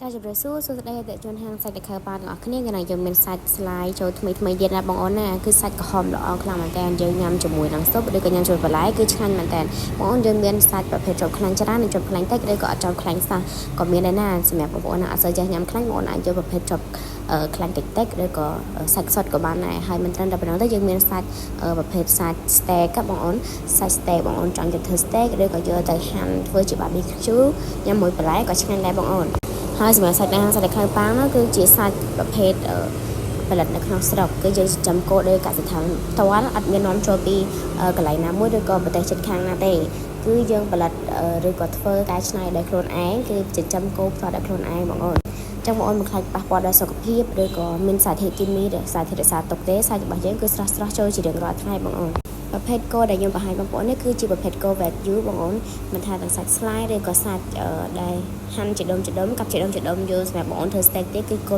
ចាជម្រាបសួរស្ដីតែជួនហាងសាច់តែខើបានទាំងអស់គ្នាថ្ងៃយើងមានសាច់ស្លាយចូលថ្មីទៀតណាបងអូនណាគឺសាច់ក្រហមល្អខ្លាំងមែនតើយើងញ៉ាំជាមួយនឹងស៊ុបឬក៏ញ៉ាំជាមួយបន្លែគឺឆ្ងាញ់មែនតើបងអូនយើងមានសាច់ប្រភេទចូលខ្លាញ់ច្រើននិងចូលខ្លាញ់តិចឬក៏អត់ចូលខ្លាញ់សោះក៏មានដែរណាសម្រាប់បងប្អូនណាអត់សូវចេះញ៉ាំខ្លាញ់បងអូនអាចយកប្រភេទចូលខ្លាញ់តិចឬក៏សាច់សុទ្ធក៏បានដែរហើយមិនត្រឹមតែប៉ុណ្ណោះទេយើងមានសាច់ប្រភេទសាច់ steak បងអូនសាច់ steak បងអូនចង់យកធ្វើ steak ឬក៏យកទៅហាន់ធ្វើជា barbecue ញ៉ាំមួយបន្លែក៏ឆ្ងាញ់ដែរបងអូនហើយសម្រាប់សាច់ណាសាច់ខៅប៉ាងនោះគឺជាសាច់ប្រភេទផលិតនៅក្នុងស្រុកគឺយើងចិញ្ចឹមគោដោយកសិដ្ឋានផ្ទាល់អត់មាននាំចូលពីកន្លែងណាមួយឬក៏ប្រទេសជិតខាងណាទេគឺយើងផលិតឬក៏ធ្វើកែច្នៃដោយខ្លួនឯងគឺចិញ្ចឹមគោផ្ទាល់ដោយខ្លួនឯងបងអូនចឹងបងអូនមិនខ្លាចប៉ះពាល់ដល់សុខភាពឬក៏មានសារធាតុគីមីឬសារធាតុរក្សាទុកទេសាច់របស់យើងគឺស្រស់ចូលជារៀងរាល់ថ្ងៃបងអូនប្រភេទគោដែលខ្ញុំបង្ហាញបងប្អូននេះគឺជាប្រភេទគោ Wagyu បងអូនមិនថាទាំងសាច់ស្លាយឬក៏សាច់ដែលហាន់ជាដុំកាប់ជាដុំយកសម្រាប់បងអូនធ្វើ steak ទេគឺគោ